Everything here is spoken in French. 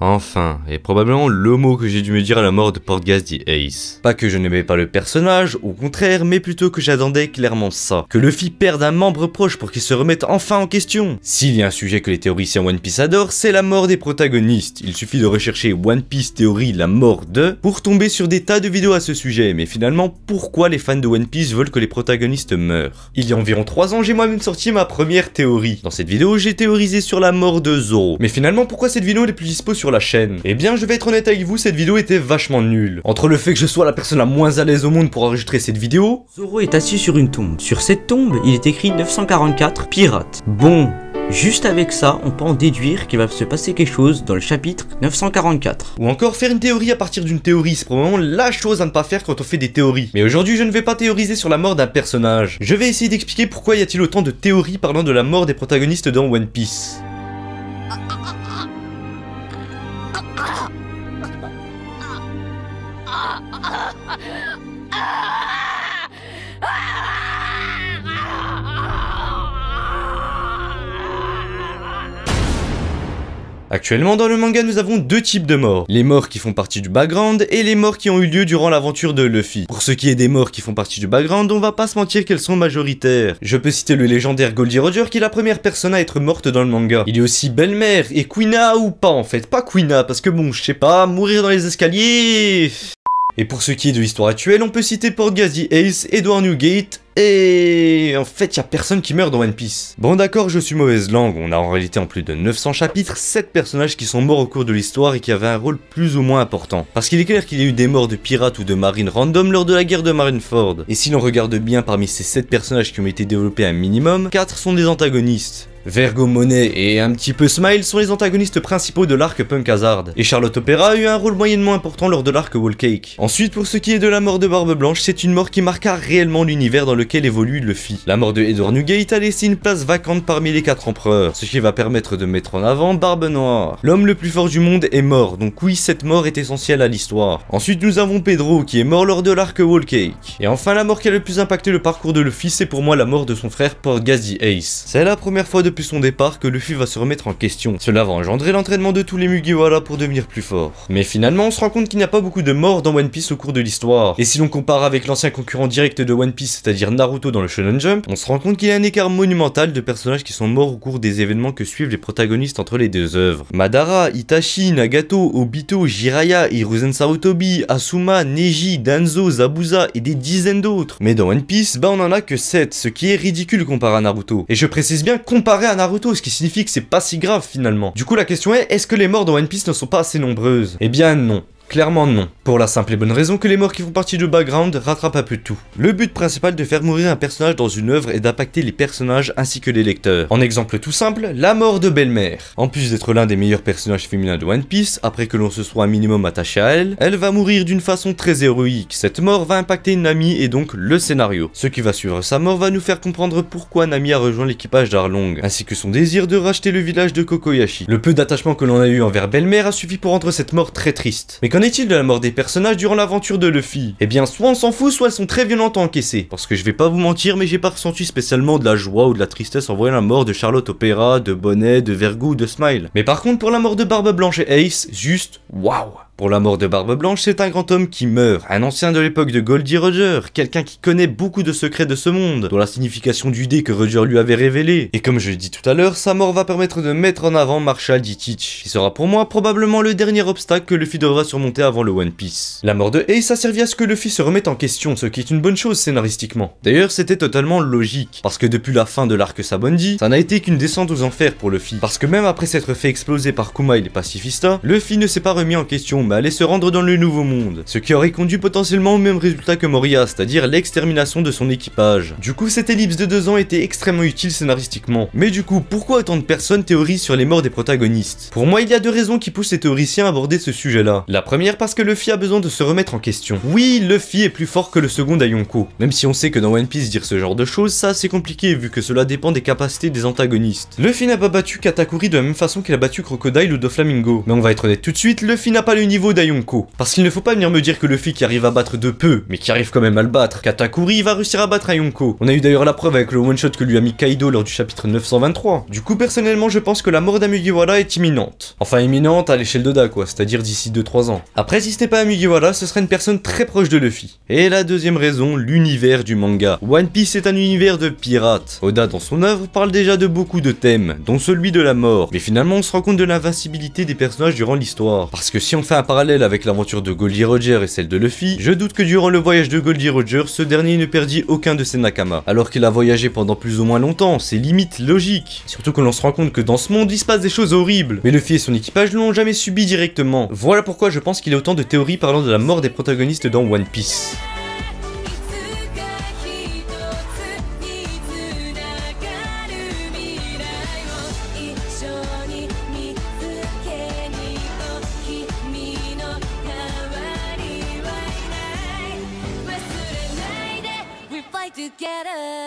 Enfin, et probablement le mot que j'ai dû me dire à la mort de Portgas the Ace. Pas que je n'aimais pas le personnage, au contraire, mais plutôt que j'attendais clairement ça. Que Luffy perde un membre proche pour qu'il se remette enfin en question. S'il y a un sujet que les théoriciens One Piece adorent, c'est la mort des protagonistes. Il suffit de rechercher One Piece théorie la mort de pour tomber sur des tas de vidéos à ce sujet, mais finalement, pourquoi les fans de One Piece veulent que les protagonistes meurent? Il y a environ 3 ans, j'ai moi-même sorti ma première théorie. Dans cette vidéo, j'ai théorisé sur la mort de Zoro. Mais finalement, pourquoi cette vidéo n'est plus dispo sur la chaîne? Eh bien, je vais être honnête avec vous, cette vidéo était vachement nulle. Entre le fait que je sois la personne la moins à l'aise au monde pour enregistrer cette vidéo... Zoro est assis sur une tombe. Sur cette tombe, il est écrit 944 pirates. Bon, juste avec ça, on peut en déduire qu'il va se passer quelque chose dans le chapitre 944. Ou encore faire une théorie à partir d'une théorie, c'est probablement la chose à ne pas faire quand on fait des théories. Mais aujourd'hui, je ne vais pas théoriser sur la mort d'un personnage. Je vais essayer d'expliquer pourquoi y a-t-il autant de théories parlant de la mort des protagonistes dans One Piece. Actuellement dans le manga nous avons 2 types de morts, les morts qui font partie du background et les morts qui ont eu lieu durant l'aventure de Luffy. Pour ce qui est des morts qui font partie du background, on va pas se mentir qu'elles sont majoritaires. Je peux citer le légendaire Goldie Roger qui est la première personne à être morte dans le manga. Il y a aussi Belle-Mère et Quina ou pas en fait, pas Quina parce que bon je sais pas, mourir dans les escaliers... Et pour ce qui est de l'histoire actuelle, on peut citer Portgas the Ace, Edward Newgate, et en fait, y a personne qui meurt dans One Piece. Bon d'accord, je suis mauvaise langue, on a en réalité en plus de 900 chapitres, 7 personnages qui sont morts au cours de l'histoire et qui avaient un rôle plus ou moins important. Parce qu'il est clair qu'il y a eu des morts de pirates ou de marines random lors de la guerre de Marineford. Et si l'on regarde bien parmi ces 7 personnages qui ont été développés un minimum, 4 sont des antagonistes. Vergo, Monet et un petit peu Smile sont les antagonistes principaux de l'arc Punk Hazard, et Charlotte Opera a eu un rôle moyennement important lors de l'arc Whole Cake. Ensuite, pour ce qui est de la mort de Barbe Blanche, c'est une mort qui marqua réellement l'univers dans lequel évolue Luffy. La mort de Edward Newgate a laissé une place vacante parmi les 4 empereurs, ce qui va permettre de mettre en avant Barbe Noire. L'homme le plus fort du monde est mort, donc oui, cette mort est essentielle à l'histoire. Ensuite, nous avons Pedro qui est mort lors de l'arc Whole Cake. Et enfin, la mort qui a le plus impacté le parcours de Luffy, c'est pour moi la mort de son frère Portgas the Ace. C'est la première fois depuis son départ que Luffy va se remettre en question. Cela va engendrer l'entraînement de tous les Mugiwara pour devenir plus fort. Mais finalement, on se rend compte qu'il n'y a pas beaucoup de morts dans One Piece au cours de l'histoire. Et si l'on compare avec l'ancien concurrent direct de One Piece, c'est-à-dire Naruto dans le Shonen Jump, on se rend compte qu'il y a un écart monumental de personnages qui sont morts au cours des événements que suivent les protagonistes entre les 2 œuvres. Madara, Itachi, Nagato, Obito, Jiraiya, Hiruzen Sarutobi, Asuma, Neji, Danzo, Zabuza et des dizaines d'autres. Mais dans One Piece, bah on en a que 7, ce qui est ridicule comparé à Naruto. Et je précise bien comparé à Naruto, ce qui signifie que c'est pas si grave finalement. Du coup la question est que les morts dans One Piece ne sont pas assez nombreuses? Eh bien non. Clairement non. Pour la simple et bonne raison que les morts qui font partie du background rattrapent un peu tout. Le but principal de faire mourir un personnage dans une œuvre est d'impacter les personnages ainsi que les lecteurs. En exemple tout simple, la mort de Belle-Mère. En plus d'être l'un des meilleurs personnages féminins de One Piece, après que l'on se soit un minimum attaché à elle, elle va mourir d'une façon très héroïque. Cette mort va impacter Nami et donc le scénario. Ce qui va suivre sa mort va nous faire comprendre pourquoi Nami a rejoint l'équipage d'Arlong, ainsi que son désir de racheter le village de Kokoyashi. Le peu d'attachement que l'on a eu envers Belle-Mère a suffi pour rendre cette mort très triste. Mais qu'en est-il de la mort des personnages durant l'aventure de Luffy? Eh bien soit on s'en fout, soit elles sont très violentes à encaisser. Parce que je vais pas vous mentir, mais j'ai pas ressenti spécialement de la joie ou de la tristesse en voyant la mort de Charlotte Opera, de Bonnet, de Vergo ou de Smile. Mais par contre pour la mort de Barbe Blanche et Ace, juste waouh. Pour la mort de Barbe Blanche, c'est un grand homme qui meurt, un ancien de l'époque de Goldie Roger, quelqu'un qui connaît beaucoup de secrets de ce monde, dont la signification du dé que Roger lui avait révélé. Et comme je l'ai dit tout à l'heure, sa mort va permettre de mettre en avant Marshall D. Teach, qui sera pour moi probablement le dernier obstacle que Luffy devra surmonter avant le One Piece. La mort de Ace a servi à ce que Luffy se remette en question, ce qui est une bonne chose scénaristiquement. D'ailleurs, c'était totalement logique, parce que depuis la fin de l'arc Sabondi, ça n'a été qu'une descente aux enfers pour Luffy. Parce que même après s'être fait exploser par Kuma et les pacifistas, Luffy ne s'est pas remis en question, mais allait se rendre dans le nouveau monde, ce qui aurait conduit potentiellement au même résultat que Moria, c'est-à-dire l'extermination de son équipage. Du coup, cette ellipse de 2 ans était extrêmement utile scénaristiquement. Mais du coup, pourquoi autant de personnes théorisent sur les morts des protagonistes? Pour moi, il y a 2 raisons qui poussent les théoriciens à aborder ce sujet-là. La première, parce que Luffy a besoin de se remettre en question. Oui, Luffy est plus fort que le second d'Ayonko. Même si on sait que dans One Piece, dire ce genre de choses, ça c'est compliqué vu que cela dépend des capacités des antagonistes. Luffy n'a pas battu Katakuri de la même façon qu'il a battu Crocodile ou Doflamingo. Mais on va être honnête tout de suite, Luffy n'a pas le niveau d'Ayonko. Parce qu'il ne faut pas venir me dire que Luffy qui arrive à battre de peu, mais qui arrive quand même à le battre, Katakuri va réussir à battre Ayonko. On a eu d'ailleurs la preuve avec le one-shot que lui a mis Kaido lors du chapitre 923. Du coup, personnellement, je pense que la mort d'Mugiwara est imminente. Enfin, imminente à l'échelle d'Oda, quoi, c'est-à-dire d'ici 2-3 ans. Après, si ce n'est pas Mugiwara, ce sera une personne très proche de Luffy. Et la deuxième raison, l'univers du manga. One Piece est un univers de pirates. Oda, dans son œuvre, parle déjà de beaucoup de thèmes, dont celui de la mort. Mais finalement, on se rend compte de l'invincibilité des personnages durant l'histoire. Parce que si on fait un parallèle avec l'aventure de Goldie Roger et celle de Luffy, je doute que durant le voyage de Goldie Roger, ce dernier ne perdit aucun de ses Nakama. Alors qu'il a voyagé pendant plus ou moins longtemps, c'est limite logique. Surtout que l'on se rend compte que dans ce monde, il se passe des choses horribles. Mais Luffy et son équipage ne l'ont jamais subi directement. Voilà pourquoi je pense qu'il y a autant de théories parlant de la mort des protagonistes dans One Piece. Together